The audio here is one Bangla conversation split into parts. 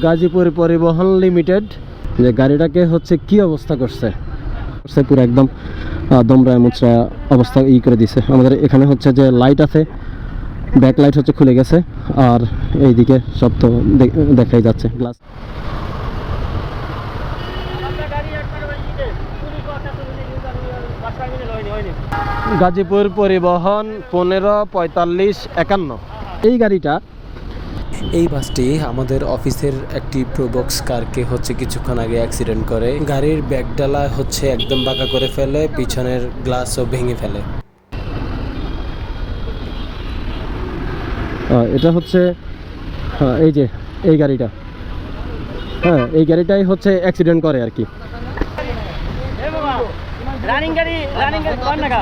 গাজীপুর পরিবহন লিমিটেড যে গাড়িটাকে হচ্ছে কি অবস্থা করছে পুরো একদম দমরায় মুচড়া অবস্থা করে দিছে। আমাদের এখানে হচ্ছে যে লাইট আছে, ব্যাক লাইট হচ্ছে খুলে গেছে, আর এইদিকে সব তো দেখাই যাচ্ছে গ্লাস। গাজীপুর পরিবহন 154551 এই গাড়িটা। এই বাসটি আমাদের অফিসের একটি প্রোবক্স কারকে হচ্ছে কিছুক্ষণ আগে অ্যাক্সিডেন্ট করে। গাড়ির ব্যাকডালা হচ্ছে একদম বাঁকা করে ফেলে, পিছনের গ্লাসও ভেঙে ফেলে। এটা হচ্ছে এই যে এই গাড়িটা, এই গাড়িটাই হচ্ছে অ্যাক্সিডেন্ট করে আর কি। রানিং গাড়ি কোন টাকা?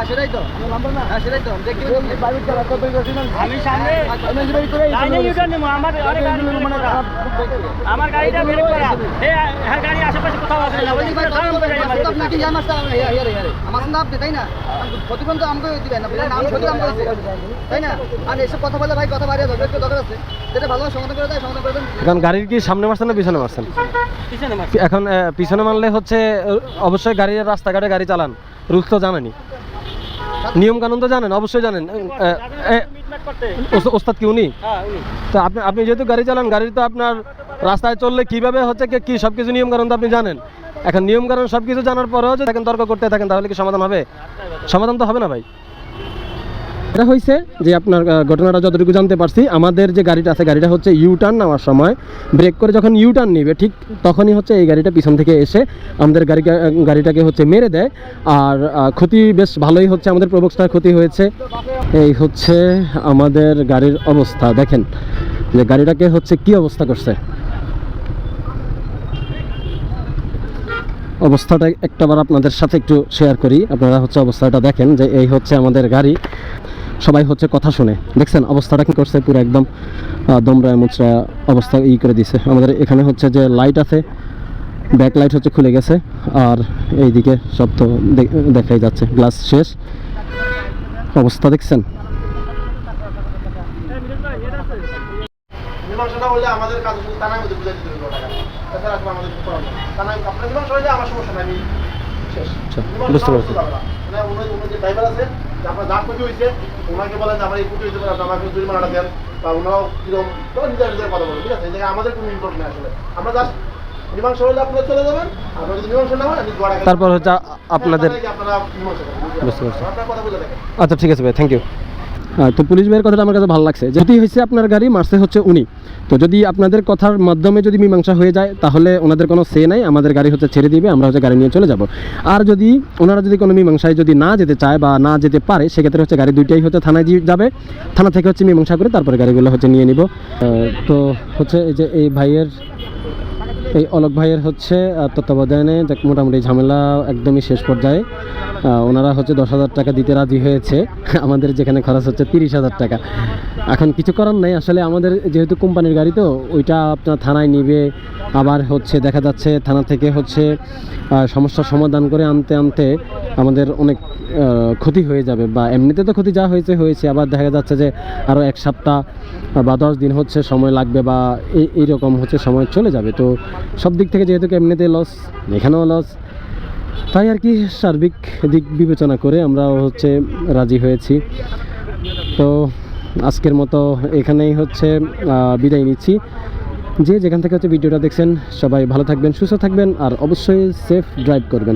সেটাই তো আমি সামনে লাইনে ইউটার্ন নেব। আমার গাড়িটা ব্রেক করা, হ্যাঁ গাড়ি আশেপাশে কোথাও আছে না, ওই দিকে দাঁড়ান করে আপনাকে ইয়া মাস্টার আমার না আপনি তাই না, প্রতিবন্ধ আমাকে দিবেন না, নাম শুধু আমাকে তাই না। আর এসব কথা বলে ভাই কথা বাইরে দরকার দরকার আছে, যেটা ভালো সমাধান করে দেয় সমাধান করে দেন। এখন গাড়ির কি সামনে মারছেন না পিছনে মারছেন? পিছনে মারছেন। এখন পিছনে মারলে হচ্ছে অবশ্যই গাড়ির রাস্তাঘাটে গাড়ি চালান, রুলস তো জানেনি, নিয়ম কানুন তো জানেন, অবশ্যই জানেন। ওস্তাদ কি উনি? তো আপনি যেহেতু গাড়ি চালান, গাড়ি তো আপনার রাস্তায় চললে কিভাবে হচ্ছে কি সবকিছু নিয়ম কানুন তো আপনি জানেন। এখন নিয়ম কানুন সবকিছু জানার পরেও যদি তর্ক করতে থাকেন তাহলে কি সমাধান হবে? সমাধান তো হবে না ভাই। এটা হয়েছে যে আপনার ঘটনাটা যতটুকু জানতে পারছি, আমাদের যে গাড়িটা আছে গাড়িটা হচ্ছে ইউটার্ন নেওয়ার সময় ব্রেক করে যখন ইউটার্ন নেবে ঠিক তখনই হচ্ছে এই গাড়িটা পিছন থেকে এসে আমাদের গাড়িটাকে হচ্ছে মেরে দেয়। আর ক্ষতি বেশ ভালোই হচ্ছে, আমাদের প্রবক্সটার ক্ষতি হয়েছে। এই হচ্ছে আমাদের গাড়ির অবস্থা, দেখেন যে গাড়িটাকে হচ্ছে কি অবস্থা করছে। অবস্থাটা একটাবার আপনাদের সাথে একটু শেয়ার করি, আপনারা হচ্ছে অবস্থাটা দেখেন যে এই হচ্ছে আমাদের গাড়ি। সবাই হচ্ছে কথা শুনে, দেখছেন অবস্থাটা কি করছে, পুরো একদম দমরায় মুচড়া অবস্থা করে দিছে। আমাদের এখানে হচ্ছে যে লাইট আছে, ব্যাক লাইট হচ্ছে খুলে গেছে, আর এইদিকে সব তো দেখাই যাচ্ছে গ্লাস শেষ অবস্থা, দেখছেন। আমাদের কাজ থানায় মধ্যে বুঝাই দিতে হবে টাকা, তাছাড়া আসলে আমাদের কিছু করার নেই। থানায় আপনার জীবন সরে যায় আমার সমস্যা নাই, শেষ। বুঝতে পারছি। উনি যে ড্রাইভার আছে আপনার দাম ক্ষতি হয়েছে, ওনাকে বলেন আমার এই ক্ষতি হয়েছে বলে আপনি আমাকে জরিমানাটা দেন, বা ওনারাও কিরকম নিজের নিজের কথা বলেন, ঠিক আছে। এই জায়গায় আমাদের কোনো ইনভলভ নেই আসলে। আমরা জাস্ট মীমাংসা হলে আপনারা চলে যাবেন, আপনারা যদি মীমাংসা না হয় আমি তারপর হচ্ছে আপনাদের আপনারা মীমাংসা করেন। বুঝতে পারছি, আপনার কথা বলে দেখেন। আচ্ছা ঠিক আছে ভাই, থ্যাংক ইউ। তো পুলিশ ভাইয়ের কথাটা আমার কাছে ভালো লাগছে, যদি হয়েছে আপনার গাড়ি মারছে হচ্ছে উনি, তো যদি আপনাদের কথার মাধ্যমে যদি মীমাংসা হয়ে যায় তাহলে ওনাদের কোনো সে নাই, আমাদের গাড়ি হচ্ছে ছেড়ে দিবে, আমরা হচ্ছে গাড়ি নিয়ে চলে যাব। আর যদি ওনারা যদি কোনো মীমাংসায় যদি না যেতে চায় বা না যেতে পারে, সেক্ষেত্রে হচ্ছে গাড়ি দুইটাই হচ্ছে থানায় যাবে, থানা থেকে হচ্ছে মীমাংসা করে তারপরে গাড়িগুলো হচ্ছে নিয়ে নিব। তো হচ্ছে এই যে এই ভাইয়ের, এই অলোক ভাইয়ের হচ্ছে তত্ত্বাবধানে মোটামুটি ঝামেলা একদমই শেষ পর্যায়ে। ওনারা হচ্ছে 10,000 টাকা দিতে রাজি হয়েছে, আমাদের যেখানে খরচ হচ্ছে 30,000 টাকা। এখন কিছু করার নাই আসলে, আমাদের যেহেতু কোম্পানির গাড়ি তো ওইটা আপনার থানায় নিবে, আবার হচ্ছে দেখা যাচ্ছে থানা থেকে হচ্ছে সমস্যার সমাধান করে আনতে আনতে আমাদের অনেক ক্ষতি হয়ে যাবে, বা এমনিতে তো ক্ষতি যা হয়েছে, আবার দেখা যাচ্ছে যে আরও 1 সপ্তাহ বা 10 দিন হচ্ছে সময় লাগবে, বা এইরকম হচ্ছে সময় চলে যাবে। তো সব দিক থেকে যেহেতু এমনিতে লস, এখানেও লস, তাই আর কি সার্বিক দিক বিবেচনা করে আমরা হচ্ছে রাজি হয়েছি। তো আজকের মতো এখানেই হচ্ছে বিদায় নিচ্ছি। যে যেখান থেকে হচ্ছে ভিডিওটা দেখছেন সবাই ভালো থাকবেন, সুস্থ থাকবেন, আর অবশ্যই সেফ ড্রাইভ করবেন।